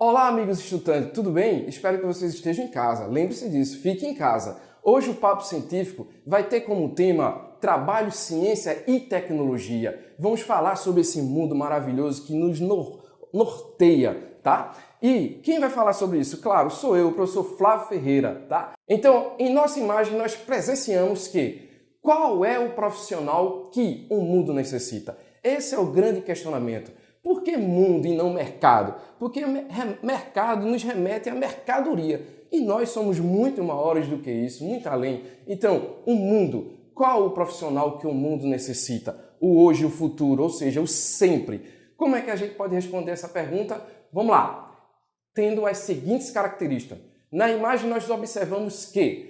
Olá, amigos estudantes, tudo bem? Espero que vocês estejam em casa. Lembre-se disso, fique em casa. Hoje o Papo Científico vai ter como tema trabalho, ciência e tecnologia. Vamos falar sobre esse mundo maravilhoso que nos norteia, tá? E quem vai falar sobre isso? Claro, sou eu, o professor Flávio Ferreira, tá? Então, em nossa imagem nós presenciamos que qual é o profissional que o mundo necessita? Esse é o grande questionamento. Por que mundo e não mercado? Porque mercado nos remete à mercadoria. E nós somos muito maiores do que isso, muito além. Então, o mundo, qual o profissional que o mundo necessita? O hoje e o futuro, ou seja, o sempre. Como é que a gente pode responder essa pergunta? Vamos lá. Tendo as seguintes características. Na imagem nós observamos que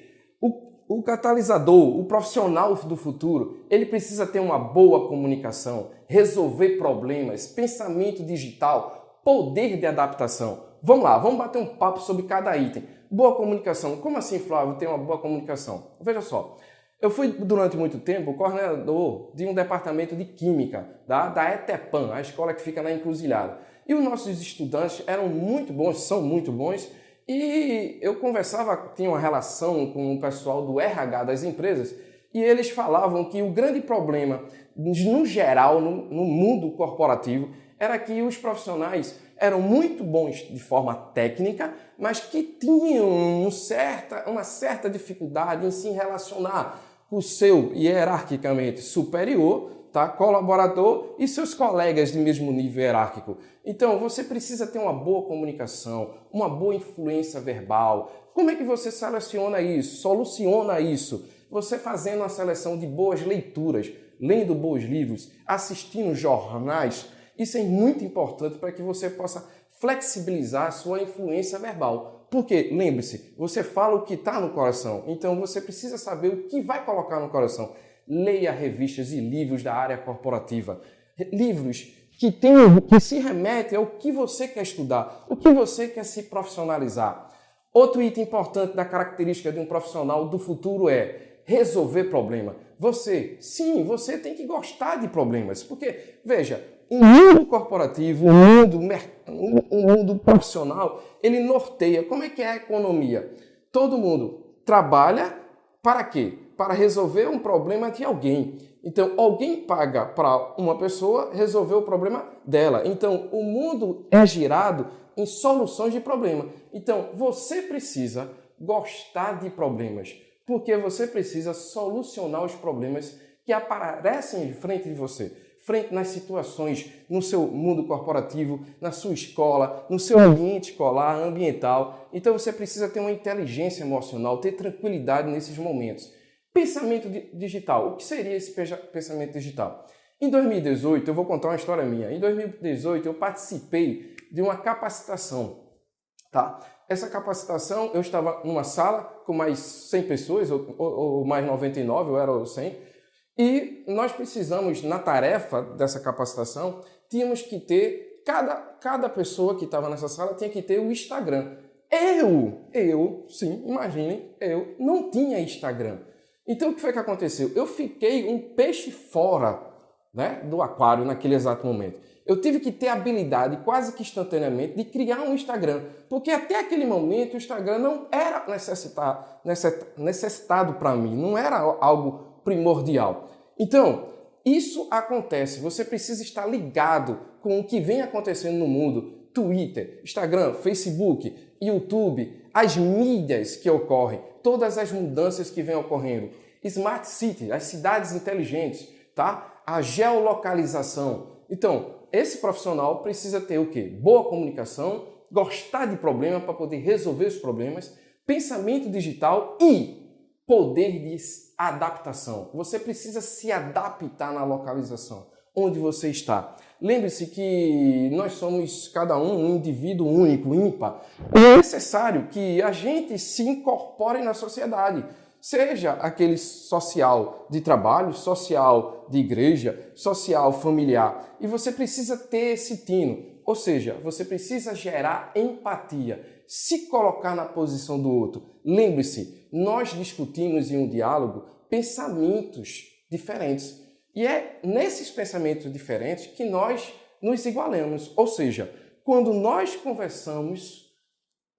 o catalisador, o profissional do futuro, ele precisa ter uma boa comunicação, resolver problemas, pensamento digital, poder de adaptação. Vamos lá, vamos bater um papo sobre cada item. Boa comunicação. Como assim, Flávio, ter uma boa comunicação? Veja só, eu fui durante muito tempo coordenador de um departamento de química da ETEPAM, a escola que fica na Encruzilhada. E os nossos estudantes eram muito bons, são muito bons, e eu conversava, tinha uma relação com o pessoal do RH das empresas, e eles falavam que o grande problema, no geral, no mundo corporativo, era que os profissionais eram muito bons de forma técnica, mas que tinham uma certa dificuldade em se relacionar com o seu hierarquicamente superior, tá? Colaborador e seus colegas de mesmo nível hierárquico. Então, você precisa ter uma boa comunicação, uma boa influência verbal. Como é que você seleciona isso, soluciona isso? Você fazendo uma seleção de boas leituras, lendo bons livros, assistindo jornais. Isso é muito importante para que você possa flexibilizar a sua influência verbal. Porque, lembre-se, você fala o que está no coração, então você precisa saber o que vai colocar no coração. Leia revistas e livros da área corporativa. Livros que se remetem ao que você quer estudar, o que você quer se profissionalizar. Outro item importante da característica de um profissional do futuro é resolver problema. Você tem que gostar de problemas, porque, veja, o mundo corporativo, o mundo profissional, ele norteia. Como é que é a economia? Todo mundo trabalha para quê? Para resolver um problema de alguém. Então, alguém paga para uma pessoa resolver o problema dela. Então, o mundo é girado em soluções de problema. Então, você precisa gostar de problemas, porque você precisa solucionar os problemas que aparecem de frente de você, frente nas situações, no seu mundo corporativo, na sua escola, no seu ambiente escolar, ambiental. Então, você precisa ter uma inteligência emocional, ter tranquilidade nesses momentos. Pensamento digital. O que seria esse pensamento digital? Em 2018, eu vou contar uma história minha. Em 2018, eu participei de uma capacitação, tá? Essa capacitação, eu estava numa sala com mais 100 pessoas, ou mais 99, eu era o 100, e nós precisamos, na tarefa dessa capacitação, tínhamos que ter, cada pessoa que estava nessa sala tinha que ter o Instagram. Sim, imaginem, eu não tinha Instagram. Então, o que foi que aconteceu? Eu fiquei um peixe fora, né, do aquário naquele exato momento. Eu tive que ter a habilidade, quase que instantaneamente, de criar um Instagram. Porque até aquele momento o Instagram não era necessitado para mim, não era algo primordial. Então, isso acontece. Você precisa estar ligado com o que vem acontecendo no mundo. Twitter, Instagram, Facebook, YouTube, as mídias que ocorrem, todas as mudanças que vêm ocorrendo. Smart City, as cidades inteligentes, tá? A geolocalização. Então, esse profissional precisa ter o quê? Boa comunicação, gostar de problema para poder resolver os problemas, pensamento digital e poder de adaptação. Você precisa se adaptar na localização, onde você está. Lembre-se que nós somos cada um indivíduo único, ímpar. É necessário que a gente se incorpore na sociedade, seja aquele social de trabalho, social de igreja, social familiar. E você precisa ter esse tino, ou seja, você precisa gerar empatia, se colocar na posição do outro. Lembre-se, nós discutimos em um diálogo pensamentos diferentes. E é nesses pensamentos diferentes que nós nos igualamos. Ou seja, quando nós conversamos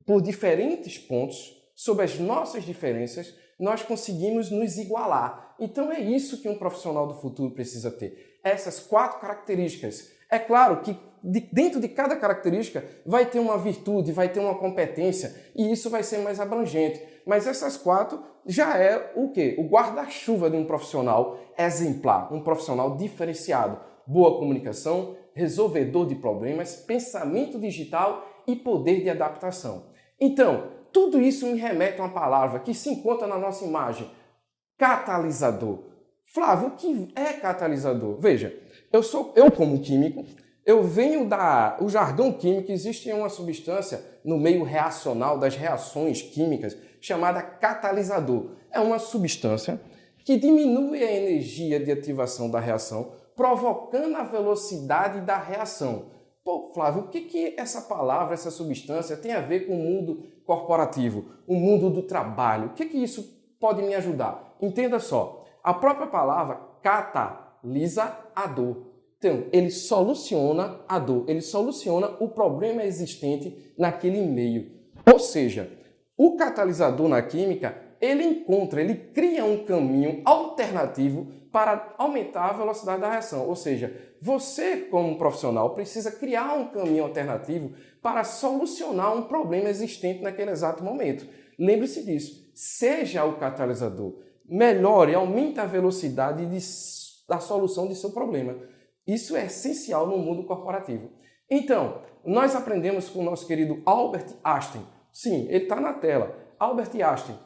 por diferentes pontos sobre as nossas diferenças, nós conseguimos nos igualar. Então é isso que um profissional do futuro precisa ter. Essas 4 características. É claro que dentro de cada característica vai ter uma virtude, vai ter uma competência e isso vai ser mais abrangente. Mas essas 4 já é o quê? O guarda-chuva de um profissional exemplar, um profissional diferenciado. Boa comunicação, resolvedor de problemas, pensamento digital e poder de adaptação. Então, tudo isso me remete a uma palavra que se encontra na nossa imagem, catalisador. Flávio, o que é catalisador? Veja, eu como químico, eu venho o jargão químico, existe uma substância no meio reacional das reações químicas chamada catalisador. É uma substância que diminui a energia de ativação da reação, provocando a velocidade da reação. Pô, Flávio, o que essa palavra, essa substância tem a ver com o mundo corporativo, o mundo do trabalho? O que isso pode me ajudar? Entenda só, a própria palavra catalisa a dor. Então, ele soluciona a dor, ele soluciona o problema existente naquele meio. Ou seja, o catalisador na química, ele cria um caminho alternativo para aumentar a velocidade da reação. Ou seja, você, como profissional, precisa criar um caminho alternativo para solucionar um problema existente naquele exato momento. Lembre-se disso. Seja o catalisador. Melhore, aumente a velocidade da solução de seu problema. Isso é essencial no mundo corporativo. Então, nós aprendemos com o nosso querido Albert Einstein. Sim, ele está na tela. Albert Einstein.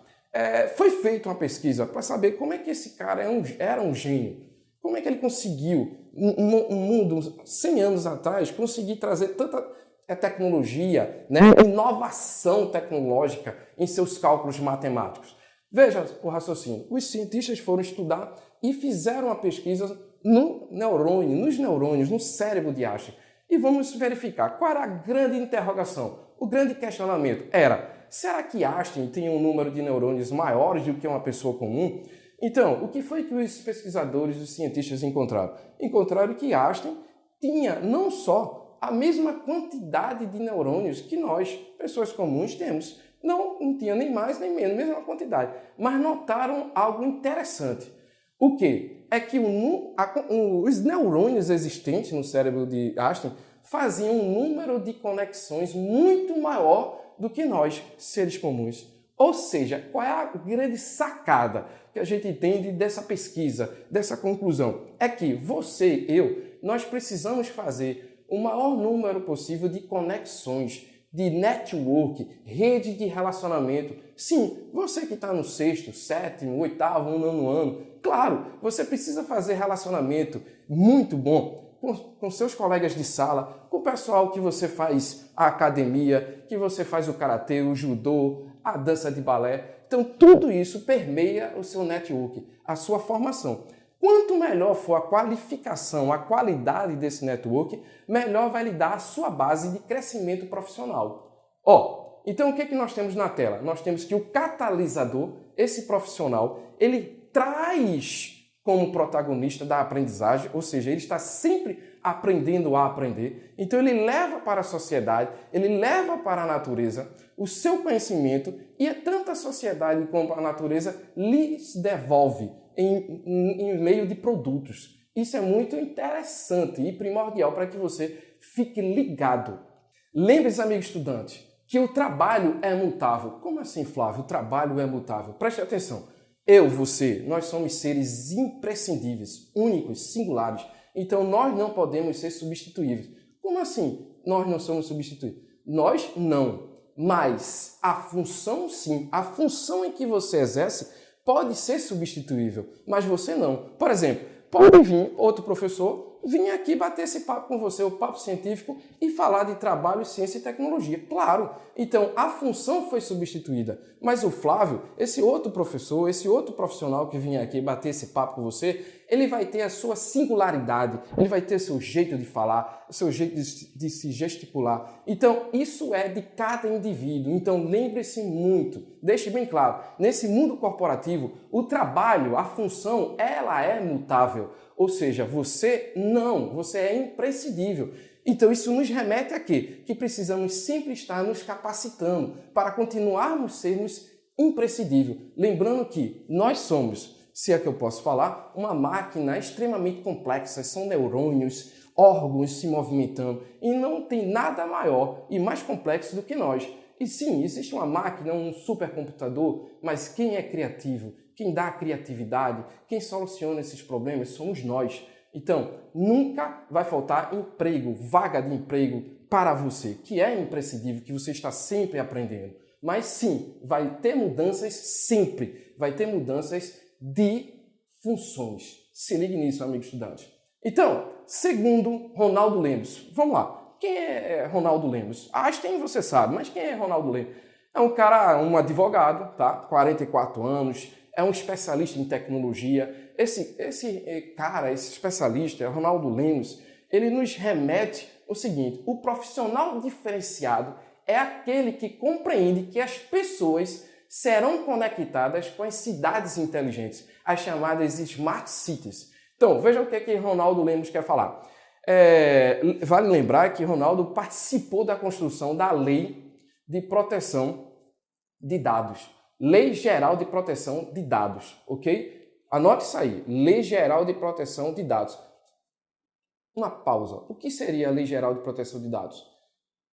Foi feita uma pesquisa para saber como é que esse cara era um gênio. Como é que ele conseguiu, um mundo 100 anos atrás, conseguir trazer tanta tecnologia, né, inovação tecnológica em seus cálculos matemáticos. Veja o raciocínio. Os cientistas foram estudar e fizeram uma pesquisa nos neurônios, no cérebro de Einstein. E vamos verificar qual era a grande interrogação, o grande questionamento. Será que Einstein tem um número de neurônios maiores do que uma pessoa comum? Então, o que foi que os pesquisadores, os cientistas encontraram? Encontraram que Einstein tinha não só a mesma quantidade de neurônios que nós, pessoas comuns, temos. Não tinha nem mais nem menos, mesma quantidade. Mas notaram algo interessante. O quê? É que os neurônios existentes no cérebro de Einstein faziam um número de conexões muito maior do que nós, seres comuns. Ou seja, qual é a grande sacada que a gente entende dessa pesquisa, dessa conclusão? É que você, nós precisamos fazer o maior número possível de conexões, de network, rede de relacionamento. Sim, você que está no 6º, 7º, 8º, 9º ano, claro, você precisa fazer relacionamento muito bom com seus colegas de sala, com o pessoal que você faz a academia, que você faz o karatê, o judô, a dança de balé. Então, tudo isso permeia o seu network, a sua formação. Quanto melhor for a qualificação, a qualidade desse network, melhor vai lhe dar a sua base de crescimento profissional. Então o que nós temos na tela? Nós temos que o catalisador, esse profissional, ele traz como protagonista da aprendizagem, ou seja, ele está sempre aprendendo a aprender. Então ele leva para a sociedade, ele leva para a natureza o seu conhecimento e tanto a sociedade como a natureza lhes devolve em meio de produtos. Isso é muito interessante e primordial para que você fique ligado. Lembre-se, amigo estudante, que o trabalho é mutável. Como assim, Flávio? O trabalho é mutável. Preste atenção. Você, nós somos seres imprescindíveis, únicos, singulares. Então nós não podemos ser substituíveis. Como assim nós não somos substituíveis? Nós não. Mas a função sim. A função em que você exerce pode ser substituível, mas você não. Por exemplo, pode vir outro professor, vir aqui bater esse papo com você, o papo científico, e falar de trabalho, ciência e tecnologia. Claro, então a função foi substituída, mas o Flávio, esse outro professor, esse outro profissional que vinha aqui bater esse papo com você, ele vai ter a sua singularidade, ele vai ter seu jeito de falar, seu jeito de se gesticular. Então, isso é de cada indivíduo. Então, lembre-se muito, deixe bem claro, nesse mundo corporativo, o trabalho, a função, ela é mutável. Ou seja, você é imprescindível. Então isso nos remete a quê? Que precisamos sempre estar nos capacitando para continuarmos sermos imprescindíveis. Lembrando que nós somos, se é que eu posso falar, uma máquina extremamente complexa, são neurônios, órgãos se movimentando e não tem nada maior e mais complexo do que nós. E sim, existe uma máquina, um supercomputador, mas quem é criativo, quem dá a criatividade, quem soluciona esses problemas somos nós. Então, nunca vai faltar emprego, vaga de emprego para você, que é imprescindível, que você está sempre aprendendo. Mas sim, vai ter mudanças sempre, vai ter mudanças de funções. Se ligue nisso, amigo estudante. Então, segundo Ronaldo Lemos, vamos lá. Quem é Ronaldo Lemos? Einstein você sabe, mas quem é Ronaldo Lemos? É um cara, um advogado, tá? 44 anos, é um especialista em tecnologia. Esse especialista, Ronaldo Lemos, ele nos remete ao seguinte: o profissional diferenciado é aquele que compreende que as pessoas serão conectadas com as cidades inteligentes, as chamadas Smart Cities. Então, veja o que Ronaldo Lemos quer falar. Vale lembrar que Ronaldo participou da construção da Lei de Proteção de Dados. Lei Geral de Proteção de Dados, ok? Anote isso aí, Lei Geral de Proteção de Dados. Uma pausa. O que seria a Lei Geral de Proteção de Dados?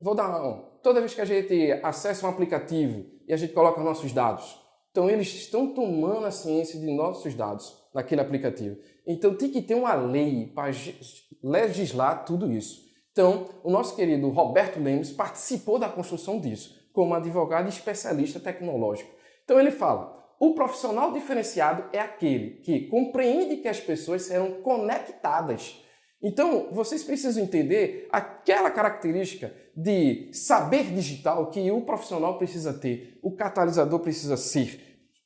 Vou dar uma... Toda vez que a gente acessa um aplicativo e a gente coloca nossos dados, então eles estão tomando a ciência de nossos dados naquele aplicativo. Então tem que ter uma lei para legislar tudo isso. Então, o nosso querido Roberto Lemos participou da construção disso, como advogado e especialista tecnológico. Então ele fala: o profissional diferenciado é aquele que compreende que as pessoas serão conectadas. Então, vocês precisam entender aquela característica de saber digital que o profissional precisa ter, o catalisador precisa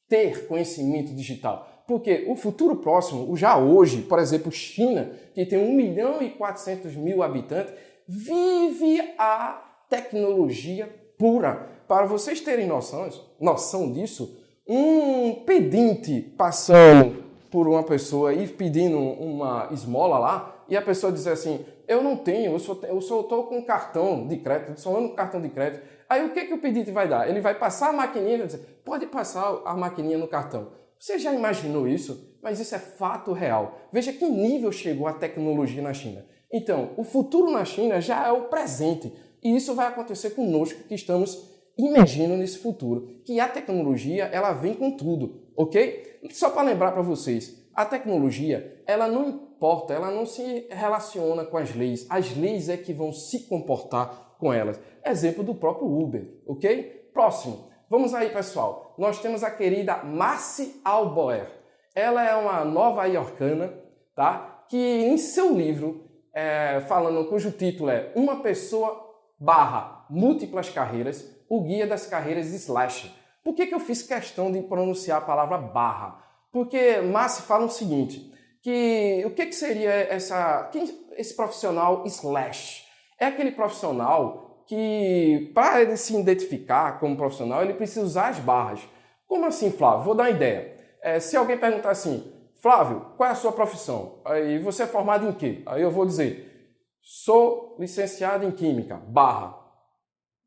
ter conhecimento digital. Porque o futuro próximo, já hoje, por exemplo, China, que tem 1.400.000 habitantes, vive a tecnologia pura. Para vocês terem noção disso, um pedinte passando por uma pessoa e pedindo uma esmola lá, e a pessoa dizer assim: eu não tenho, eu só estou com cartão de crédito, só ando com cartão de crédito. Aí o que o pedinte vai dar? Ele vai passar a maquininha e vai dizer: pode passar a maquininha no cartão. Você já imaginou isso? Mas isso é fato real. Veja que nível chegou a tecnologia na China. Então, o futuro na China já é o presente. E isso vai acontecer conosco que estamos imergindo nesse futuro. Que a tecnologia, ela vem com tudo, ok? Só para lembrar para vocês, a tecnologia, ela não importa, ela não se relaciona com as leis. As leis é que vão se comportar com elas. Exemplo do próprio Uber, ok? Próximo. Vamos aí, pessoal. Nós temos a querida Marci Alboer. Ela é uma nova-iorcana, tá? Que em seu livro, cujo título é Uma Pessoa / Múltiplas Carreiras, o Guia das Carreiras / Por que eu fiz questão de pronunciar a palavra barra? Porque Marci fala o seguinte, que o que seria esse profissional / É aquele profissional que, para ele se identificar como profissional, ele precisa usar as barras. Como assim, Flávio? Vou dar uma ideia. Se alguém perguntar assim: Flávio, qual é a sua profissão? Aí você é formado em quê? Aí eu vou dizer: sou licenciado em Química, /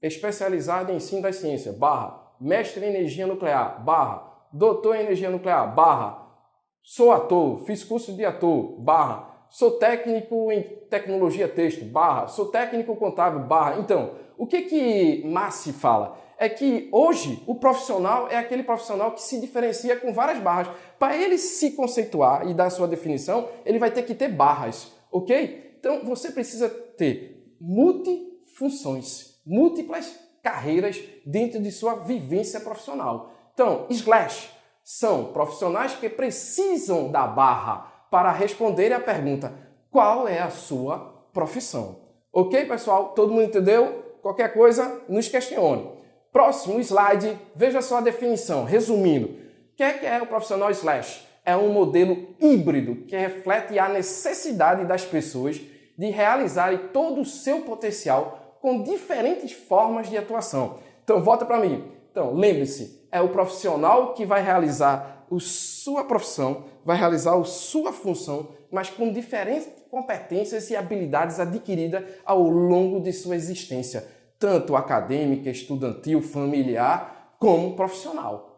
especializado em ensino da ciência, / mestre em energia nuclear, / doutor em energia nuclear, / sou ator, fiz curso de ator, / sou técnico em tecnologia texto, / sou técnico contábil, / Então, o que Marci fala? É que hoje o profissional é aquele profissional que se diferencia com várias barras. Para ele se conceituar e dar sua definição, ele vai ter que ter barras, ok? Então, você precisa ter multifunções, múltiplas carreiras dentro de sua vivência profissional. Então, / são profissionais que precisam da barra para responder a pergunta: qual é a sua profissão? Ok, pessoal? Todo mundo entendeu? Qualquer coisa, nos questione. Próximo slide, veja só a definição. Resumindo, o que é o profissional / É um modelo híbrido que reflete a necessidade das pessoas de realizarem todo o seu potencial com diferentes formas de atuação. Então, volta para mim. Então, lembre-se, é o profissional que vai realizar sua profissão, vai realizar a sua função, mas com diferentes competências e habilidades adquiridas ao longo de sua existência, tanto acadêmica, estudantil, familiar, como profissional.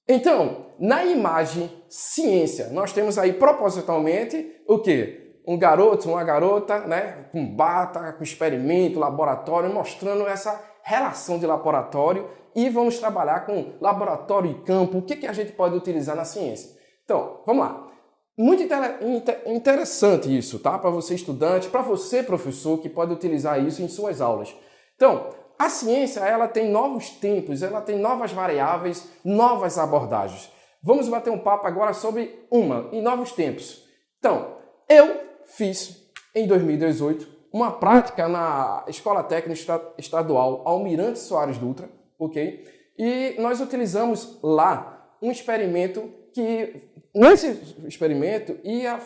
Então, na imagem ciência, nós temos aí propositalmente o quê? Um garoto, uma garota, né, com bata, com experimento, laboratório, mostrando essa relação de laboratório, e vamos trabalhar com laboratório e campo. O que a gente pode utilizar na ciência? Então, vamos lá. Muito interessante isso, tá? Para você estudante, para você professor, que pode utilizar isso em suas aulas. Então, a ciência, ela tem novos tempos, ela tem novas variáveis, novas abordagens. Vamos bater um papo agora sobre em novos tempos. Então, eu fiz, em 2018, uma prática na Escola Técnica Estadual Almirante Soares Dutra, ok? E nós utilizamos lá um experimento que, nesse experimento, ia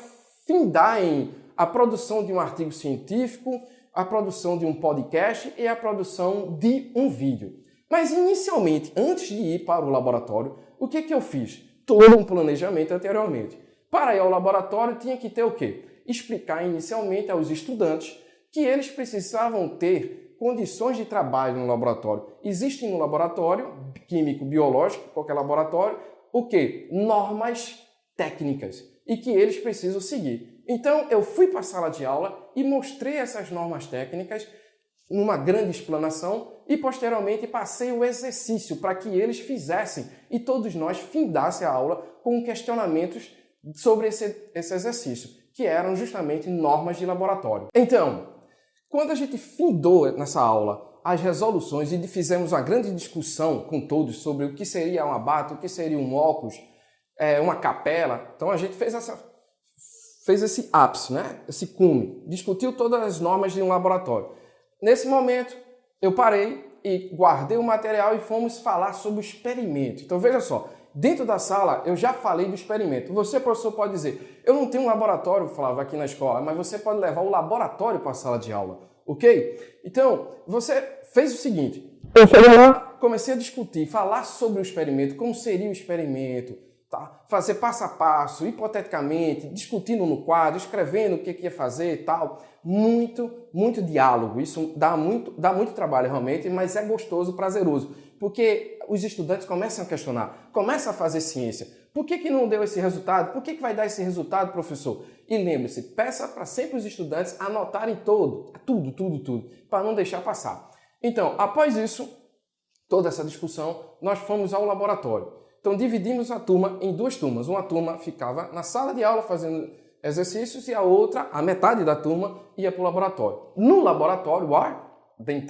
findar em a produção de um artigo científico, a produção de um podcast e a produção de um vídeo. Mas, inicialmente, antes de ir para o laboratório, o que eu fiz? Todo um planejamento anteriormente. Para ir ao laboratório, tinha que ter o quê? Explicar inicialmente aos estudantes que eles precisavam ter condições de trabalho no laboratório. Existem no laboratório, químico, biológico, qualquer laboratório, o quê? Normas técnicas e que eles precisam seguir. Então, eu fui para a sala de aula e mostrei essas normas técnicas numa grande explanação e, posteriormente, passei o exercício para que eles fizessem e todos nós findasse a aula com questionamentos sobre esse exercício, que eram justamente normas de laboratório. Então, quando a gente findou nessa aula as resoluções e fizemos uma grande discussão com todos sobre o que seria uma bata, o que seria um óculos, uma capela, então a gente fez esse ápice, né? Esse cume, discutiu todas as normas de um laboratório. Nesse momento, eu parei e guardei o material e fomos falar sobre o experimento. Então veja só, dentro da sala eu já falei do experimento. Você, professor, pode dizer, eu não tenho um laboratório, eu falava aqui na escola, mas você pode levar o laboratório para a sala de aula, ok? Então, você fez o seguinte, eu cheguei lá, comecei a discutir, falar sobre o experimento, como seria o experimento, tá? Fazer passo a passo, hipoteticamente, discutindo no quadro, escrevendo o que ia fazer e tal. Muito diálogo. Isso dá muito trabalho realmente, mas é gostoso, prazeroso. Porque os estudantes começam a questionar, começam a fazer ciência. Por que não deu esse resultado? Por que vai dar esse resultado, professor? E lembre-se, peça para sempre os estudantes anotarem tudo, para não deixar passar. Então, após isso, toda essa discussão, nós fomos ao laboratório. Então, dividimos a turma em duas turmas. Uma turma ficava na sala de aula fazendo exercícios e a outra, a metade da turma, ia para o laboratório. No laboratório,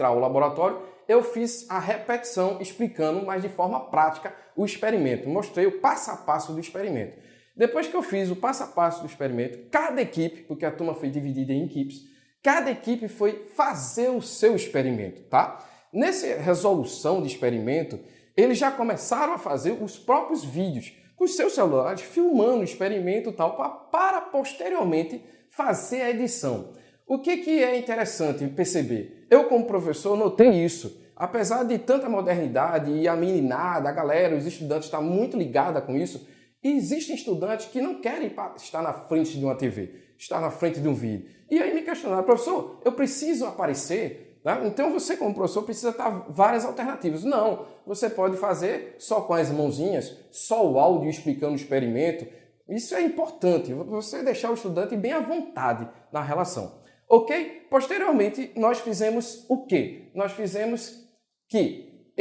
ao laboratório, eu fiz a repetição explicando, mas de forma prática, o experimento. Mostrei o passo a passo do experimento. Depois que eu fiz o passo a passo do experimento, cada equipe, porque a turma foi dividida em equipes, cada equipe foi fazer o seu experimento, tá? Nessa resolução de experimento, eles já começaram a fazer os próprios vídeos com os seus celulares, filmando o experimento e tal, para posteriormente fazer a edição. O que é interessante perceber? Eu, como professor, notei isso. Apesar de tanta modernidade e a meninada, a galera, os estudantes estão muito ligados com isso, existem estudantes que não querem estar na frente de uma TV, estar na frente de um vídeo. E aí me questionaram, professor, eu preciso aparecer? Né? Então você, como professor, precisa dar várias alternativas. Não, você pode fazer só com as mãozinhas, só o áudio explicando o experimento. Isso é importante, você deixar o estudante bem à vontade na relação. Ok? Posteriormente, nós fizemos o quê? Nós fizemos que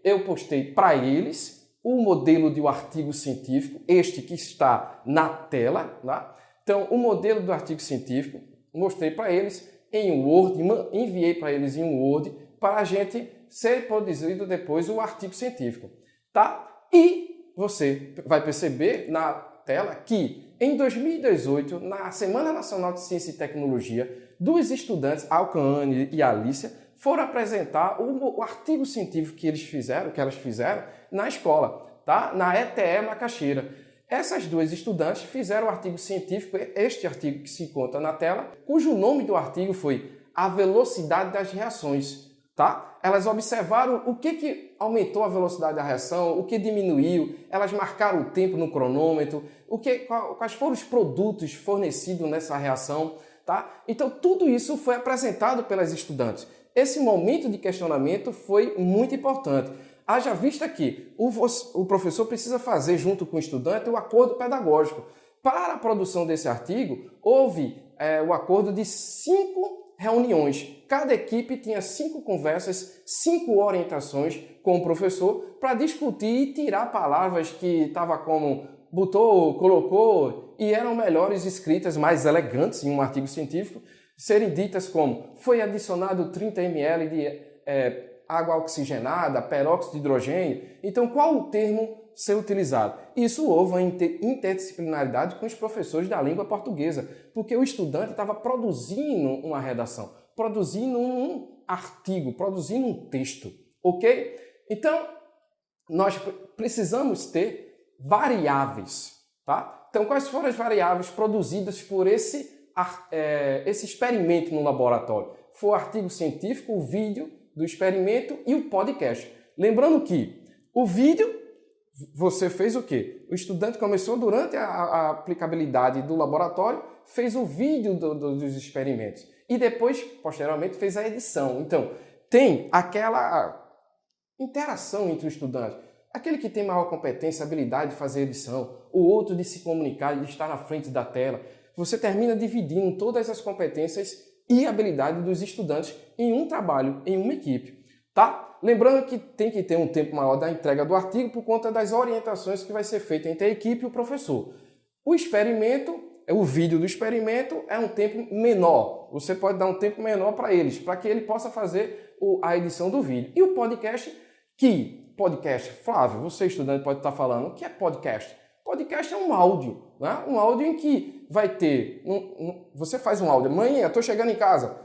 eu postei para eles o modelo de um artigo científico, este que está na tela. Tá? Então, o modelo do artigo científico, mostrei para eles em Word, enviei para eles em Word, para a gente ser produzido depois o artigo científico. Tá? E você vai perceber na tela que em 2018, na Semana Nacional de Ciência e Tecnologia, dois estudantes, Alcaane e Alicia, foram apresentar o artigo científico que elas fizeram na escola, tá? Na ETE Macaxeira. Essas duas estudantes fizeram o artigo científico, este artigo que se encontra na tela, cujo nome do artigo foi A Velocidade das Reações. tá? Elas observaram o que aumentou a velocidade da reação, o que diminuiu, elas marcaram o tempo no cronômetro, quais foram os produtos fornecidos nessa reação, tá? Então tudo isso foi apresentado pelas estudantes. Esse momento de questionamento foi muito importante. Haja vista que o professor precisa fazer junto com o estudante o acordo pedagógico. Para a produção desse artigo, houve o acordo de 5 reuniões. Cada equipe tinha 5 conversas, 5 orientações com o professor para discutir e tirar palavras que estava como botou, colocou e eram melhores escritas, mais elegantes em um artigo científico, serem ditas como foi adicionado 30 ml de água oxigenada, peróxido de hidrogênio. Então, qual o termo ser utilizado? Isso houve uma interdisciplinaridade com os professores da língua portuguesa, porque o estudante estava produzindo uma redação, produzindo um artigo, produzindo um texto, ok? Então, nós precisamos ter variáveis, tá? Então, quais foram as variáveis produzidas por esse experimento no laboratório? Foi o artigo científico, o vídeo do experimento e o podcast. Lembrando que o vídeo, você fez o quê? O estudante começou durante a aplicabilidade do laboratório, fez o vídeo dos experimentos e depois, posteriormente, fez a edição. Então, tem aquela interação entre o estudante. Aquele que tem maior competência, habilidade de fazer edição, o outro de se comunicar, de estar na frente da tela. Você termina dividindo todas as competências e habilidade dos estudantes em um trabalho, em uma equipe, tá? Lembrando que tem que ter um tempo maior da entrega do artigo por conta das orientações que vai ser feita entre a equipe e o professor. O experimento, o vídeo do experimento é um tempo menor. Você pode dar um tempo menor para eles, para que ele possa fazer a edição do vídeo. E o podcast, Flávio, você estudante pode estar falando, o que é podcast? Podcast é um áudio, né? Um áudio em que vai ter, você faz um áudio, mãe, eu estou chegando em casa,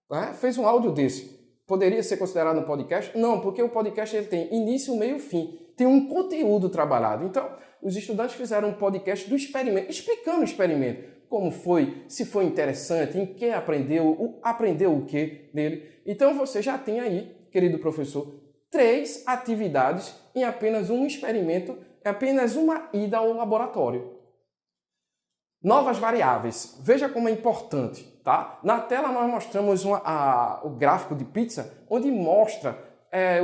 né? Fez um áudio desse. Poderia ser considerado um podcast? Não, porque o podcast ele tem início, meio e fim. Tem um conteúdo trabalhado. Então, os estudantes fizeram um podcast do experimento, explicando o experimento. Como foi, se foi interessante, em que aprendeu o que nele. Então, você já tem aí, querido professor, 3 atividades em apenas um experimento, apenas uma ida ao laboratório. Novas variáveis. Veja como é importante, tá? Na tela nós mostramos o gráfico de pizza, onde mostra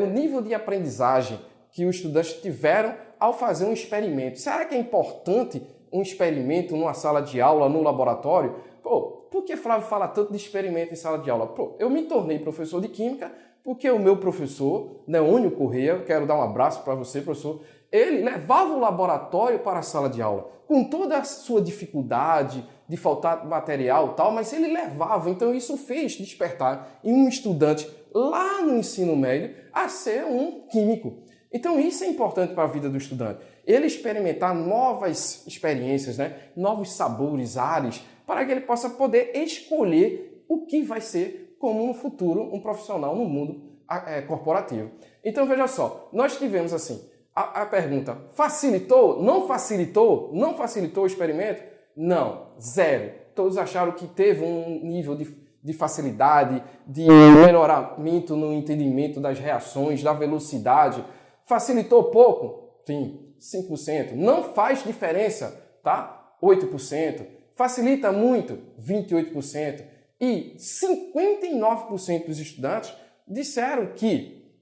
o nível de aprendizagem que os estudantes tiveram ao fazer um experimento. Será que é importante um experimento numa sala de aula, no laboratório? Por que Flávio fala tanto de experimento em sala de aula? Eu me tornei professor de Química porque o meu professor, Neônio Corrêa, quero dar um abraço para você, professor, ele levava o laboratório para a sala de aula, com toda a sua dificuldade de faltar material e tal, mas ele levava, então isso fez despertar em um estudante lá no ensino médio a ser um químico. Então isso é importante para a vida do estudante, ele experimentar novas experiências, né? Novos sabores, ares, para que ele possa poder escolher o que vai ser como no futuro um profissional no mundo corporativo. Então veja só, nós tivemos assim, a pergunta, facilitou? Não facilitou? Não facilitou o experimento? Não, 0. Todos acharam que teve um nível de facilidade, de melhoramento no entendimento das reações, da velocidade. Facilitou pouco? Sim, 5%. Não faz diferença, tá? 8%. Facilita muito? 28%. E 59% dos estudantes disseram que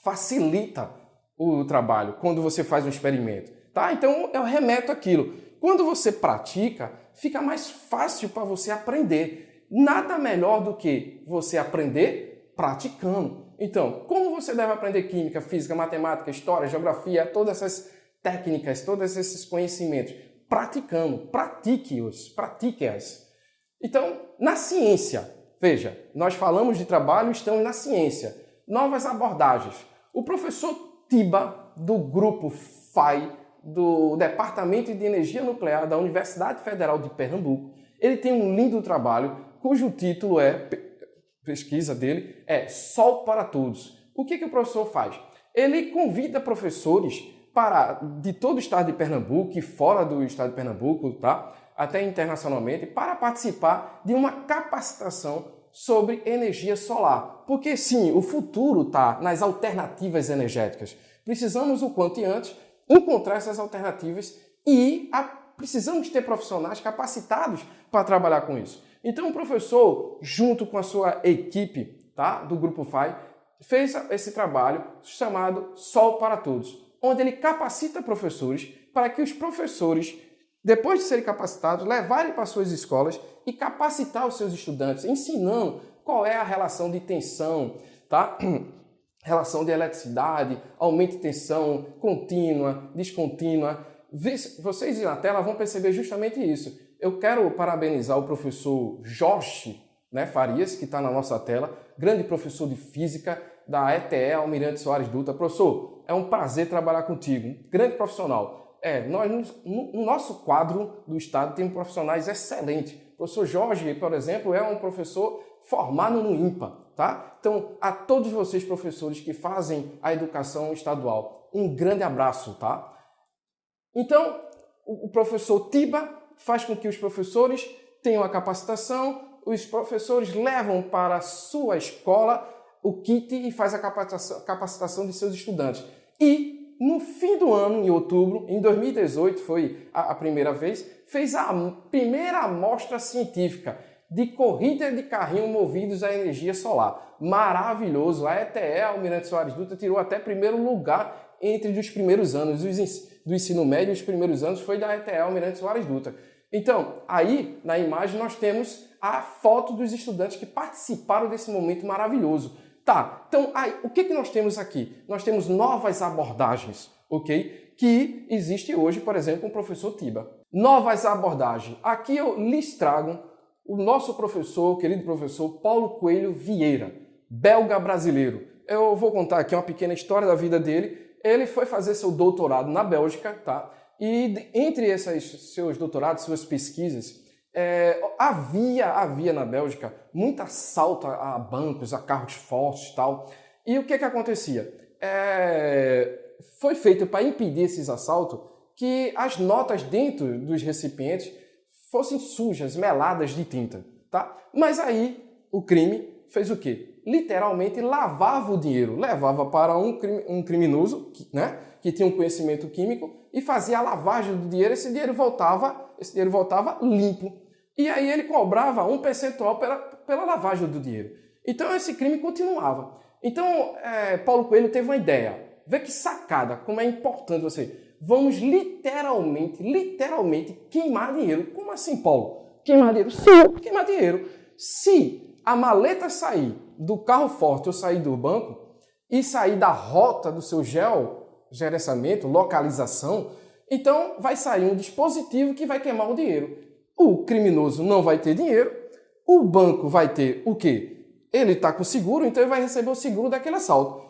facilita o trabalho quando você faz um experimento, tá? Então eu remeto aquilo. Quando você pratica, fica mais fácil para você aprender. Nada melhor do que você aprender praticando. Então, como você deve aprender química, física, matemática, história, geografia, todas essas técnicas, todos esses conhecimentos? Praticando, pratique-as. Então, na ciência, veja, nós falamos de trabalho, estamos na ciência. Novas abordagens. O professor Tiba, do grupo FAI, do Departamento de Energia Nuclear da Universidade Federal de Pernambuco, ele tem um lindo trabalho, cujo título pesquisa dele é Sol para Todos. O que o professor faz? Ele convida professores de todo o estado de Pernambuco e fora do estado de Pernambuco, tá? Até internacionalmente, para participar de uma capacitação sobre energia solar. Porque sim, o futuro está nas alternativas energéticas. Precisamos, o quanto antes, encontrar essas alternativas e precisamos ter profissionais capacitados para trabalhar com isso. Então o professor, junto com a sua equipe, tá, do Grupo FAI, fez esse trabalho chamado Sol para Todos, onde ele capacita professores para que os professores, depois de serem capacitados, levarem para suas escolas e capacitar os seus estudantes, ensinando qual é a relação de tensão, tá? Relação de eletricidade, aumento de tensão contínua, descontínua. Vocês na tela vão perceber justamente isso. Eu quero parabenizar o professor Jorge, né, Farias, que está na nossa tela, grande professor de física da ETE Almirante Soares Dutra. Professor, é um prazer trabalhar contigo, um grande profissional. Nós, no nosso quadro do Estado, temos profissionais excelentes. O professor Jorge, por exemplo, é um professor formado no INPA, tá? Então, a todos vocês, professores que fazem a educação estadual, um grande abraço, tá? Então, o professor Tiba faz com que os professores tenham a capacitação, os professores levam para a sua escola o kit e faz a capacitação de seus estudantes. E, no fim do ano, em outubro, em 2018, foi a primeira vez, fez a primeira amostra científica de corrida de carrinho movidos à energia solar. Maravilhoso! A ETE Almirante Soares Dutra tirou até primeiro lugar entre os primeiros anos do ensino médio. Os primeiros anos foi da ETE Almirante Soares Dutra. Então, aí na imagem nós temos a foto dos estudantes que participaram desse momento maravilhoso. Tá, então aí, o que nós temos aqui? Nós temos novas abordagens, ok? Que existe hoje, por exemplo, com o professor Tiba. Novas abordagens. Aqui eu lhes trago o nosso professor, o querido professor Paulo Coelho Vieira, belga brasileiro. Eu vou contar aqui uma pequena história da vida dele. Ele foi fazer seu doutorado na Bélgica, tá? E entre esses seus doutorados, suas pesquisas, havia na Bélgica muito assalto a bancos, a carros fortes e tal. E o que acontecia? Foi feito para impedir esses assaltos que as notas dentro dos recipientes fossem sujas, meladas de tinta, tá? Mas aí o crime fez o quê? Literalmente lavava o dinheiro, levava para um criminoso, né, que tinha um conhecimento químico e fazia a lavagem do dinheiro. Esse dinheiro voltava limpo. E aí ele cobrava um percentual pela lavagem do dinheiro. Então esse crime continuava. Então Paulo Coelho teve uma ideia. Vê que sacada, como é importante você. Vamos literalmente queimar dinheiro. Como assim, Paulo? Queimar dinheiro? Sim, queimar dinheiro. Se a maleta sair do carro forte ou sair do banco e sair da rota do seu gerenciamento, localização, então vai sair um dispositivo que vai queimar o dinheiro. O criminoso não vai ter dinheiro, o banco vai ter o quê? Ele está com seguro, então ele vai receber o seguro daquele assalto.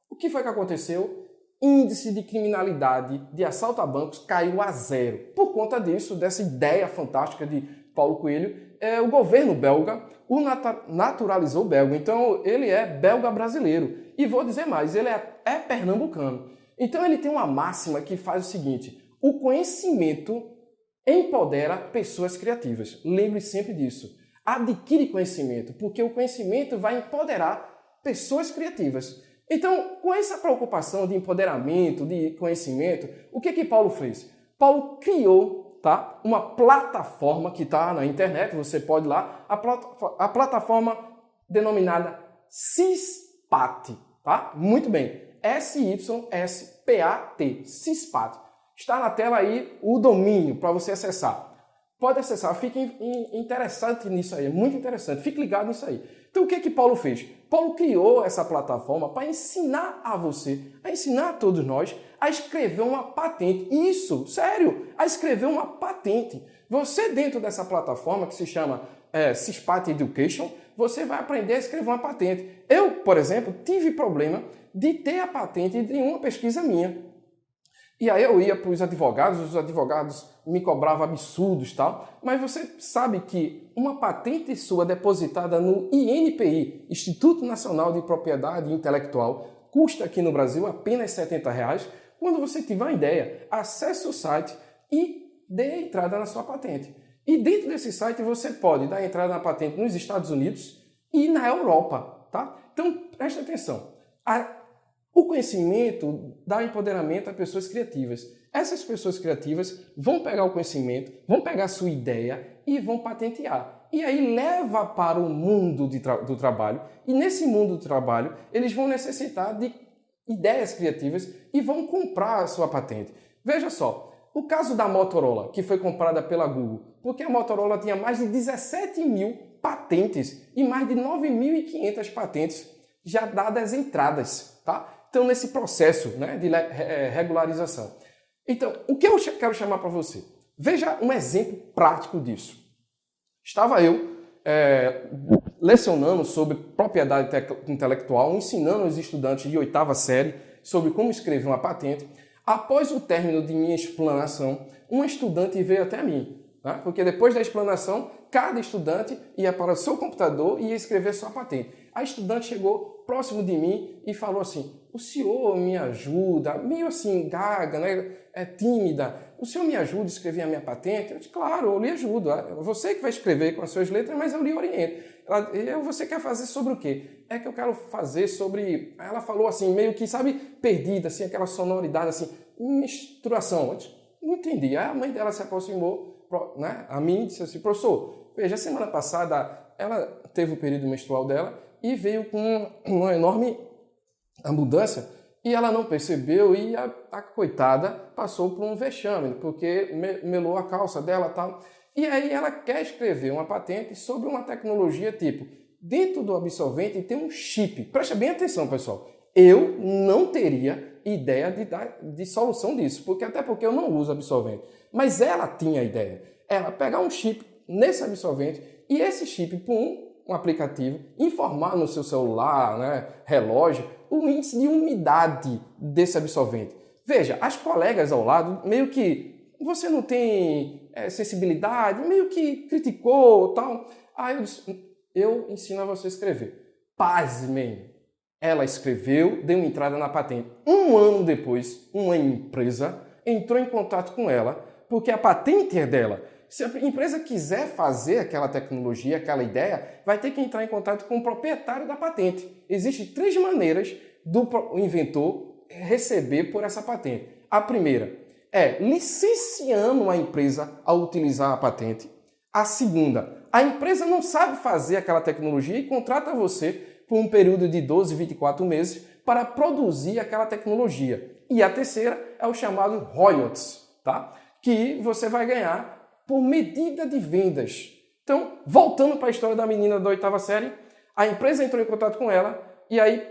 O que foi que aconteceu? Índice de criminalidade de assalto a bancos caiu a zero. Por conta disso, dessa ideia fantástica de Paulo Coelho, o governo belga o naturalizou belga. Então, ele é belga brasileiro. E vou dizer mais, ele é pernambucano. Então, ele tem uma máxima que faz o seguinte: o conhecimento empodera pessoas criativas. Lembre sempre disso. Adquire conhecimento, porque o conhecimento vai empoderar pessoas criativas. Então, com essa preocupação de empoderamento, de conhecimento, o que Paulo fez? Paulo criou, tá, uma plataforma que está na internet, você pode ir lá, a plataforma denominada SysPat, tá? Muito bem, SYSPAT, SysPat. Está na tela aí o domínio para você acessar. Pode acessar, fique interessante nisso aí, é muito interessante, fique ligado nisso aí. Então o que Paulo fez? Paulo criou essa plataforma para ensinar a você, a ensinar a todos nós a escrever uma patente. Isso, sério, a escrever uma patente. Você dentro dessa plataforma que se chama SysPat Education, você vai aprender a escrever uma patente. Eu, por exemplo, tive problema de ter a patente de uma pesquisa minha. E aí eu ia para os advogados me cobravam absurdos e tal, mas você sabe que uma patente sua depositada no INPI, Instituto Nacional de Propriedade Intelectual, custa aqui no Brasil apenas R$70. Quando você tiver uma ideia, acesse o site e dê entrada na sua patente. E dentro desse site você pode dar entrada na patente nos Estados Unidos, e na Europa, tá? Então, preste atenção. O conhecimento dá empoderamento a pessoas criativas. Essas pessoas criativas vão pegar o conhecimento, vão pegar a sua ideia e vão patentear. E aí leva para o mundo do trabalho. E nesse mundo do trabalho, eles vão necessitar de ideias criativas e vão comprar a sua patente. Veja só, o caso da Motorola, que foi comprada pela Google, porque a Motorola tinha mais de 17 mil patentes e mais de 9.500 patentes já dadas entradas, tá? Então, nesse processo, né, de regularização. Então, o que eu quero chamar para você? Veja um exemplo prático disso. Estava eu lecionando sobre propriedade intelectual, ensinando os estudantes de 8ª série sobre como escrever uma patente. Após o término de minha explanação, um estudante veio até mim, né? Porque depois da explanação, cada estudante ia para o seu computador e ia escrever sua patente. A estudante chegou próximo de mim e falou assim: o senhor me ajuda, meio assim, gaga, né? Tímida, o senhor me ajuda a escrever a minha patente? Eu disse: claro, eu lhe ajudo. Você que vai escrever com as suas letras, mas eu lhe oriento. Você quer fazer sobre o quê? É que eu quero fazer sobre... Ela falou assim, meio que, sabe, perdida, assim, aquela sonoridade, assim, misturação. Eu disse: não entendi. Aí a mãe dela se aproximou, né, a mim, e disse assim: professor, veja, semana passada ela teve o período menstrual dela e veio com uma enorme abundância e ela não percebeu e a coitada passou por um vexame, porque melou a calça dela e tal. E aí ela quer escrever uma patente sobre uma tecnologia tipo, dentro do absorvente tem um chip. Presta bem atenção, pessoal. Eu não teria ideia de solução disso, até porque eu não uso absorvente. Mas ela tinha a ideia. Ela pegar um chip nesse absorvente e esse chip, por um aplicativo, informar no seu celular, né, relógio, o índice de umidade desse absorvente. Veja, as colegas ao lado, meio que você não tem sensibilidade, meio que criticou tal. Aí eu ensino a você a escrever. Pasmem! Ela escreveu, deu entrada na patente. Um ano depois, uma empresa entrou em contato com ela, porque a patente é dela. Se a empresa quiser fazer aquela tecnologia, aquela ideia, vai ter que entrar em contato com o proprietário da patente. Existem 3 maneiras do inventor receber por essa patente. A primeira é licenciando a empresa a utilizar a patente. A segunda, a empresa não sabe fazer aquela tecnologia e contrata você por um período de 12, 24 meses para produzir aquela tecnologia. E a terceira é o chamado royalties, tá? Que você vai ganhar por medida de vendas. Então, voltando para a história da menina da 8ª série, a empresa entrou em contato com ela e aí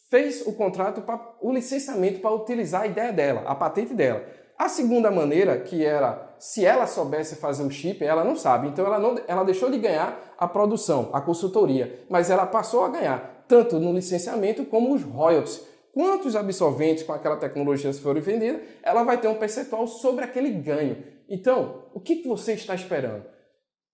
fez o contrato para o licenciamento para utilizar a ideia dela, a patente dela. A segunda maneira, que era, se ela soubesse fazer o chip, ela não sabe. Então, ela deixou de ganhar a produção, a consultoria, mas ela passou a ganhar tanto no licenciamento como os royalties. Quantos absorventes com aquela tecnologia forem vendidos, ela vai ter um percentual sobre aquele ganho. Então, o que você está esperando?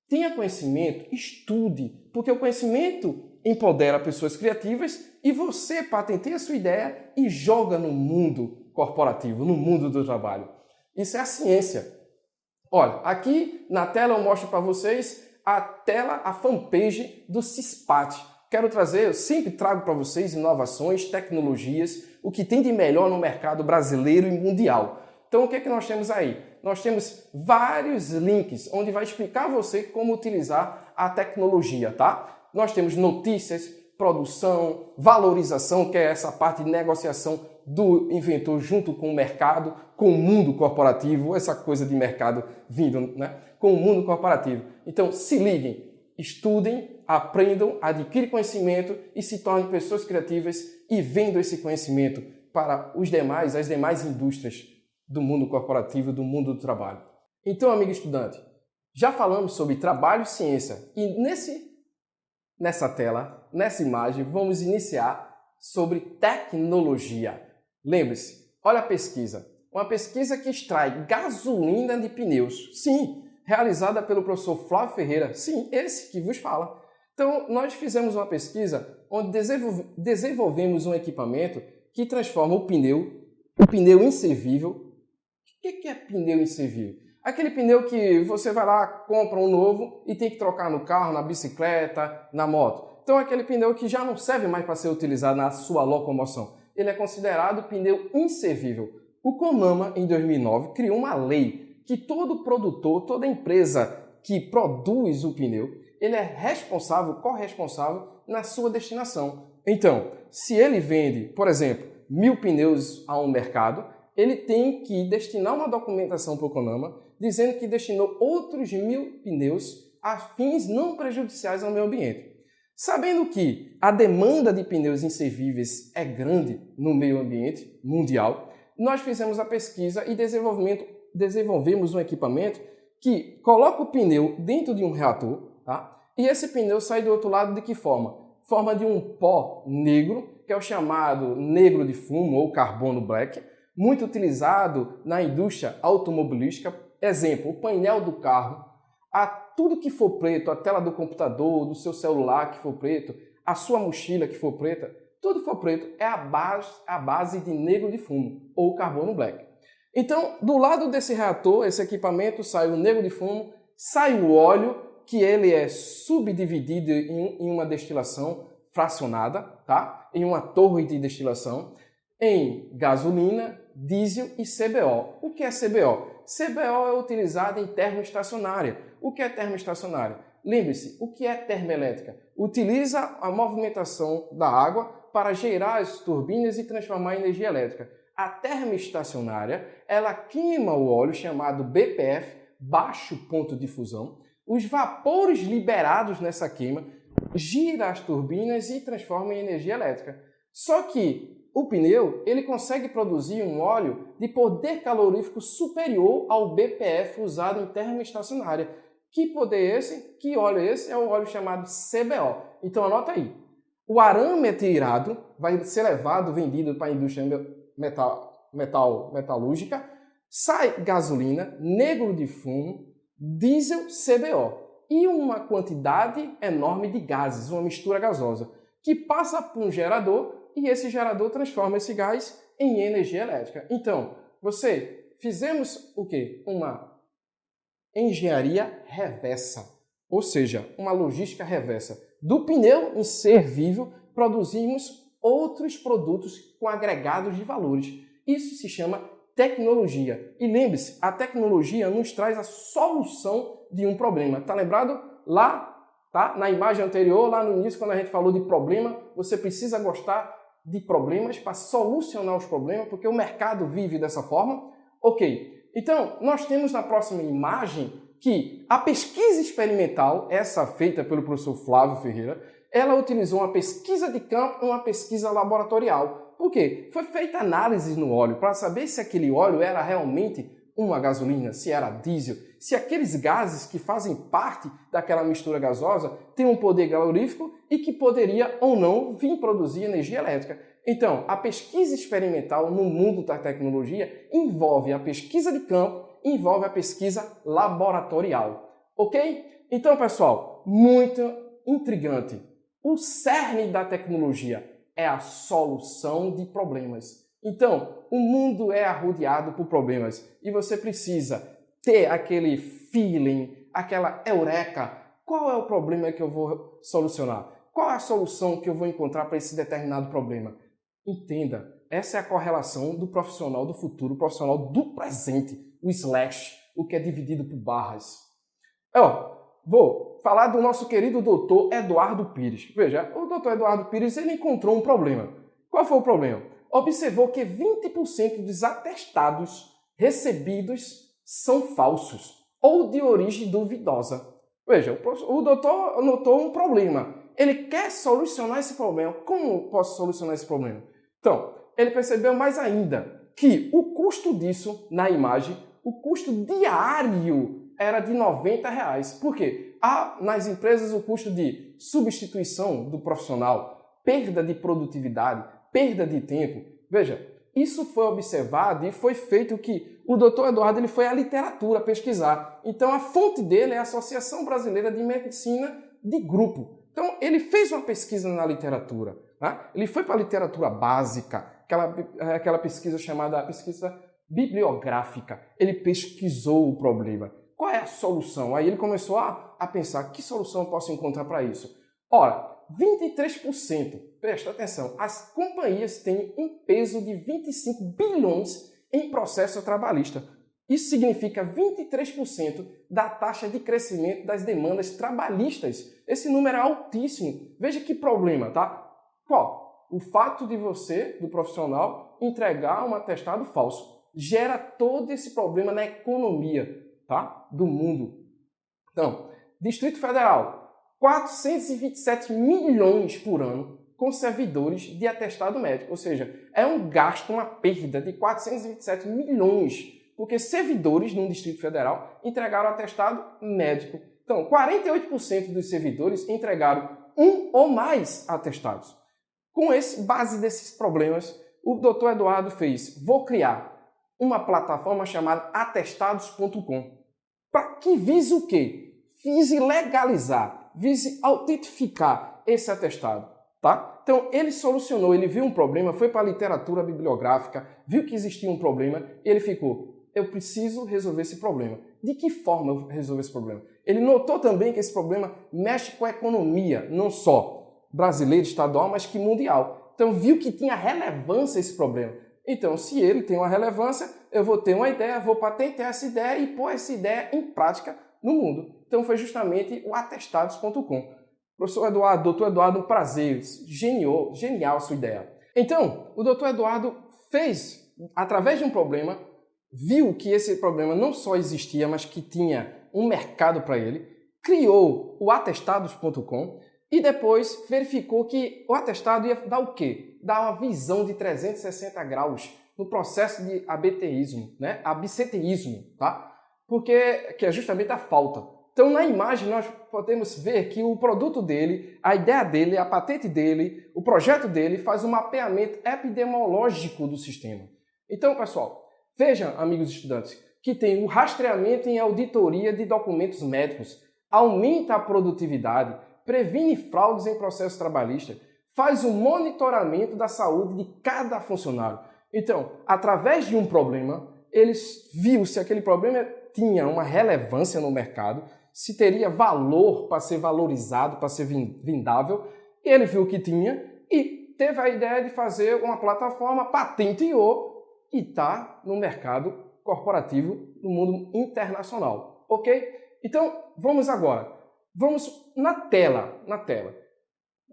Tenha conhecimento, estude, porque o conhecimento empodera pessoas criativas e você patenteia a sua ideia e joga no mundo corporativo, no mundo do trabalho. Isso é a ciência. Olha, aqui na tela eu mostro para vocês a fanpage do CISPAT. Quero trazer, eu sempre trago para vocês inovações, tecnologias, o que tem de melhor no mercado brasileiro e mundial. Então, o que é que nós temos aí? Nós temos vários links onde vai explicar a você como utilizar a tecnologia, tá? Nós temos notícias, produção, valorização, que é essa parte de negociação do inventor junto com o mercado, com o mundo corporativo, essa coisa de mercado vindo, né? Com o mundo corporativo. Então, se liguem, estudem, aprendam, adquirem conhecimento e se tornem pessoas criativas e vendam esse conhecimento para as demais indústrias do mundo corporativo, do mundo do trabalho. Então, amigo estudante, já falamos sobre trabalho e ciência e nessa tela, nessa imagem, vamos iniciar sobre tecnologia. Lembre-se, olha a pesquisa. Uma pesquisa que extrai gasolina de pneus. Sim, realizada pelo professor Flávio Ferreira. Sim, esse que vos fala. Então, nós fizemos uma pesquisa onde desenvolvemos um equipamento que transforma o pneu inservível. O que é pneu inservível? Aquele pneu que você vai lá, compra um novo e tem que trocar no carro, na bicicleta, na moto. Então aquele pneu que já não serve mais para ser utilizado na sua locomoção. Ele é considerado pneu inservível. O CONAMA, em 2009, criou uma lei que todo produtor, toda empresa que produz o pneu, ele é corresponsável na sua destinação. Então, se ele vende, por exemplo, 1000 pneus a um mercado, ele tem que destinar uma documentação para o CONAMA dizendo que destinou outros 1000 pneus a fins não prejudiciais ao meio ambiente. Sabendo que a demanda de pneus inservíveis é grande no meio ambiente mundial, nós fizemos a pesquisa e desenvolvemos um equipamento que coloca o pneu dentro de um reator, tá? E esse pneu sai do outro lado de que forma? Forma de um pó negro, que é o chamado negro de fumo ou carbono black, muito utilizado na indústria automobilística. Exemplo, o painel do carro, tudo que for preto, a tela do computador, do seu celular que for preto, a sua mochila que for preta, tudo que for preto é a base de negro de fumo ou carbono black. Então, do lado desse reator, esse equipamento, sai o negro de fumo, sai o óleo, que ele é subdividido em uma destilação fracionada, tá? Em uma torre de destilação, em gasolina, diesel e CBO. O que é CBO? CBO é utilizado em termoestacionária. O que é termoestacionária? Lembre-se, o que é termoelétrica? Utiliza a movimentação da água para gerar as turbinas e transformar em energia elétrica. A termoestacionária, ela queima o óleo chamado BPF, baixo ponto de fusão. Os vapores liberados nessa queima giram as turbinas e transformam em energia elétrica. Só que o pneu ele consegue produzir um óleo de poder calorífico superior ao BPF usado em termoestacionária. Que poder é esse? Que óleo é esse? É o óleo chamado CBO. Então anota aí. O arame tirado vai ser levado, vendido para a indústria metalúrgica, sai gasolina, negro de fumo, diesel, CBO e uma quantidade enorme de gases, uma mistura gasosa, que passa por um gerador e esse gerador transforma esse gás em energia elétrica. Então, fizemos o quê? Uma engenharia reversa, ou seja, uma logística reversa. Do pneu inservível, produzimos outros produtos com agregados de valores. Isso se chama tecnologia. E lembre-se, a tecnologia nos traz a solução de um problema. Tá lembrado? Lá, tá? Na imagem anterior, lá no início, quando a gente falou de problema, você precisa gostar de problemas para solucionar os problemas, porque o mercado vive dessa forma. Ok. Então, nós temos na próxima imagem que a pesquisa experimental, essa feita pelo professor Flávio Ferreira, ela utilizou uma pesquisa de campo e uma pesquisa laboratorial. Por quê? Foi feita análise no óleo para saber se aquele óleo era realmente uma gasolina, se era diesel, se aqueles gases que fazem parte daquela mistura gasosa têm um poder calorífico e que poderia ou não vir produzir energia elétrica. Então, a pesquisa experimental no mundo da tecnologia envolve a pesquisa de campo, envolve a pesquisa laboratorial. Ok? Então, pessoal, muito intrigante. O cerne da tecnologia é a solução de problemas. Então, o mundo é arrodeado por problemas e você precisa ter aquele feeling, aquela eureka. Qual é o problema que eu vou solucionar? Qual é a solução que eu vou encontrar para esse determinado problema? Entenda, essa é a correlação do profissional do futuro, o profissional do presente, o slash, o que é dividido por barras. Vou falar do nosso querido doutor Eduardo Pires. Veja, o doutor Eduardo Pires ele encontrou um problema. Qual foi o problema? Observou que 20% dos atestados recebidos são falsos ou de origem duvidosa. Veja, o doutor notou um problema. Ele quer solucionar esse problema. Como posso solucionar esse problema? Então, ele percebeu mais ainda que o custo disso, na imagem, o custo diário era de R$90. Por quê? Há nas empresas o custo de substituição do profissional, perda de produtividade, perda de tempo. Veja, isso foi observado e foi feito que o doutor Eduardo ele foi à literatura pesquisar. Então, a fonte dele é a Associação Brasileira de Medicina de Grupo. Então, ele fez uma pesquisa na literatura. Né? Ele foi para a literatura básica, aquela pesquisa chamada pesquisa bibliográfica. Ele pesquisou o problema. Qual é a solução? Aí ele começou a pensar, que solução eu posso encontrar para isso? Ora, 23%. Presta atenção, as companhias têm um peso de 25 bilhões em processo trabalhista. Isso significa 23% da taxa de crescimento das demandas trabalhistas. Esse número é altíssimo. Veja que problema, tá? Qual? O fato de você, do profissional, entregar um atestado falso gera todo esse problema na economia, tá? Do mundo. Então, Distrito Federal, 427 milhões por ano com servidores de atestado médico. Ou seja, é um gasto, uma perda de 427 milhões, porque servidores no Distrito Federal entregaram atestado médico. Então, 48% dos servidores entregaram um ou mais atestados. Com base desses problemas, o Dr. Eduardo fez: vou criar uma plataforma chamada atestados.com, para que vise o quê? Vise legalizar, vise autentificar esse atestado, tá? Então, ele solucionou, ele viu um problema, foi para a literatura bibliográfica, viu que existia um problema e ele ficou: eu preciso resolver esse problema. De que forma eu resolver esse problema? Ele notou também que esse problema mexe com a economia, não só brasileira, estadual, mas que mundial. Então, viu que tinha relevância esse problema. Então, se ele tem uma relevância, eu vou ter uma ideia, vou patentear essa ideia e pôr essa ideia em prática no mundo. Então, foi justamente o atestados.com. Professor Eduardo, doutor Eduardo, um prazer, genial a sua ideia. Então, o doutor Eduardo fez, através de um problema, viu que esse problema não só existia, mas que tinha um mercado para ele, criou o atestados.com e depois verificou que o atestado ia dar o quê? Dar uma visão de 360 graus no processo de absenteísmo, né? Absenteísmo, tá? Porque que é justamente a falta. Então, na imagem, nós podemos ver que o produto dele, a ideia dele, a patente dele, o projeto dele faz um mapeamento epidemiológico do sistema. Então, pessoal, vejam, amigos estudantes, que tem o rastreamento em auditoria de documentos médicos, aumenta a produtividade, previne fraudes em processo trabalhista, faz o monitoramento da saúde de cada funcionário. Então, através de um problema, eles viram se aquele problema tinha uma relevância no mercado, se teria valor para ser valorizado, para ser vendável, e ele viu que tinha e teve a ideia de fazer uma plataforma, patenteou e está no mercado corporativo no mundo internacional, ok? Então, vamos agora. Vamos na tela.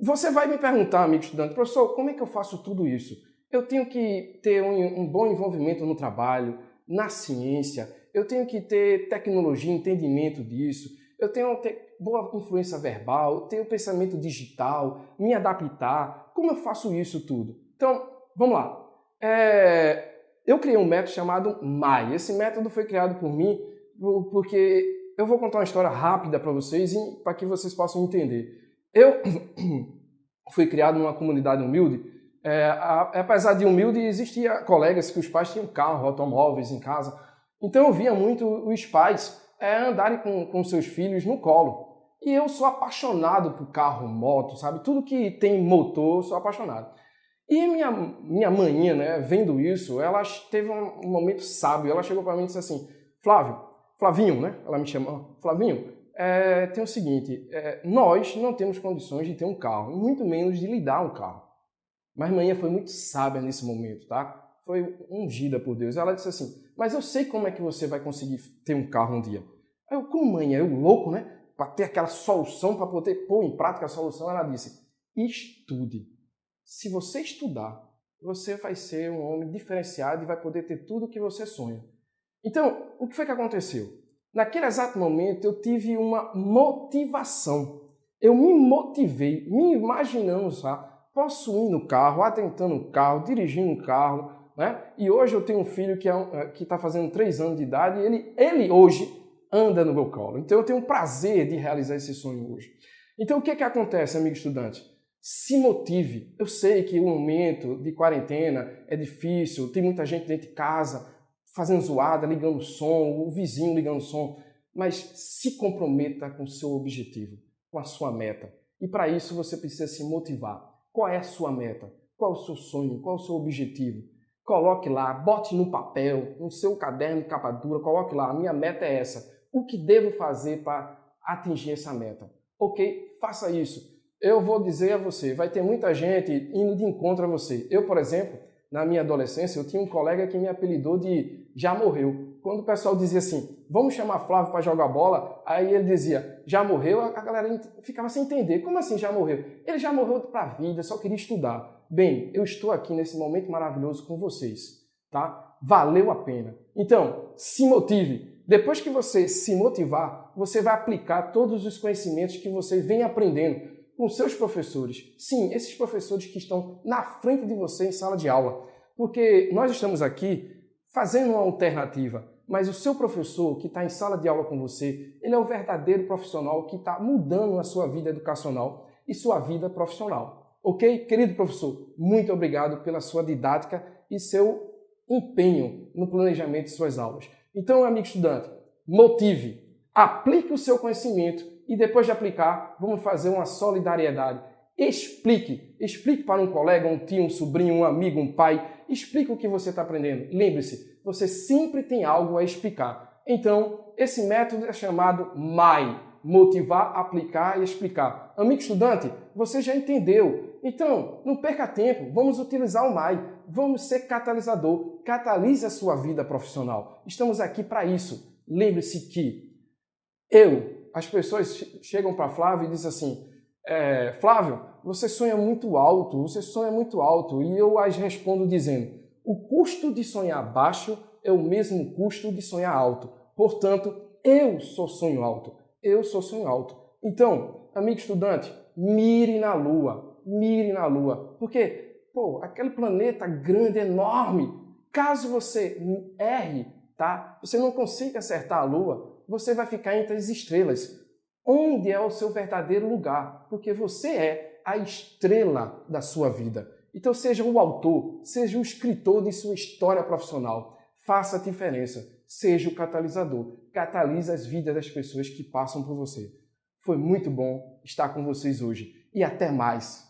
Você vai me perguntar, amigo estudante: professor, como é que eu faço tudo isso? Eu tenho que ter um bom envolvimento no trabalho, na ciência, eu tenho que ter tecnologia, entendimento disso, eu tenho que ter boa influência verbal, eu tenho pensamento digital, me adaptar. Como eu faço isso tudo? Então, vamos lá. Eu criei um método chamado MAI. Esse método foi criado por mim porque eu vou contar uma história rápida para vocês e para que vocês possam entender. Eu fui criado numa comunidade humilde. Apesar de humilde, existia colegas que os pais tinham carro, automóveis em casa. Então eu via muito os pais andarem com seus filhos no colo. E eu sou apaixonado por carro, moto, sabe? Tudo que tem motor, eu sou apaixonado. E minha manhã, né, vendo isso, ela teve um momento sábio. Ela chegou para mim e disse assim: Flavinho, né? Ela me chama, Flavinho, tem o seguinte, nós não temos condições de ter um carro, muito menos de lhe dar um carro. Mas manhã foi muito sábia nesse momento, tá? Foi ungida por Deus. Ela disse assim: mas eu sei como é que você vai conseguir ter um carro um dia. Aí eu, como manhã, eu louco, né? Para ter aquela solução, para poder pôr em prática a solução, ela disse: estude. Se você estudar, você vai ser um homem diferenciado e vai poder ter tudo o que você sonha. Então, o que foi que aconteceu? Naquele exato momento, eu tive uma motivação. Eu me motivei, me imaginando, sabe? Possuindo o carro, atentando o carro, dirigindo o carro, né? E hoje eu tenho um filho que está fazendo 3 anos de idade e ele hoje anda no meu colo. Então, eu tenho o prazer de realizar esse sonho hoje. Então, o que acontece, amigo estudante? Se motive. Eu sei que o momento de quarentena é difícil, tem muita gente dentro de casa fazendo zoada, ligando o som, o vizinho ligando o som, mas se comprometa com o seu objetivo, com a sua meta. E para isso você precisa se motivar. Qual é a sua meta? Qual é o seu sonho? Qual é o seu objetivo? Coloque lá, bote no papel, no seu caderno de capa dura, coloque lá: a minha meta é essa. O que devo fazer para atingir essa meta? Ok? Faça isso. eu vou dizer a você, vai ter muita gente indo de encontro a você. Eu, por exemplo, na minha adolescência, eu tinha um colega que me apelidou de já morreu. Quando o pessoal dizia assim, vamos chamar Flávio para jogar bola, aí ele dizia, já morreu, a galera ficava sem entender. Como assim já morreu? Ele já morreu para a vida, só queria estudar. Bem, eu estou aqui nesse momento maravilhoso com vocês, tá? Valeu a pena. Então, se motive. Depois que você se motivar, você vai aplicar todos os conhecimentos que você vem aprendendo com seus professores. Sim, esses professores que estão na frente de você em sala de aula. Porque nós estamos aqui fazendo uma alternativa, mas o seu professor que está em sala de aula com você, ele é o verdadeiro profissional que está mudando a sua vida educacional e sua vida profissional. Ok? Querido professor, muito obrigado pela sua didática e seu empenho no planejamento de suas aulas. Então, amigo estudante, motive, aplique o seu conhecimento e depois de aplicar, vamos fazer uma solidariedade. Explique para um colega, um tio, um sobrinho, um amigo, um pai, explique o que você está aprendendo. Lembre-se, você sempre tem algo a explicar. Então, esse método é chamado MAI, motivar, aplicar e explicar. Amigo estudante, você já entendeu. Então, não perca tempo, vamos utilizar o MAI, vamos ser catalisador, catalise a sua vida profissional. Estamos aqui para isso. Lembre-se que as pessoas chegam para Flávio e dizem assim, Flávio, você sonha muito alto, e eu as respondo dizendo, o custo de sonhar baixo é o mesmo custo de sonhar alto. Portanto, eu sou sonho alto. Então, amigo estudante, mire na Lua, porque, aquele planeta grande, enorme, caso você erre, tá? Você não consiga acertar a Lua, você vai ficar entre as estrelas. Onde é o seu verdadeiro lugar? Porque você é a estrela da sua vida. Então seja o autor, seja o escritor de sua história profissional. Faça a diferença. Seja o catalisador. Catalise as vidas das pessoas que passam por você. Foi muito bom estar com vocês hoje. E até mais!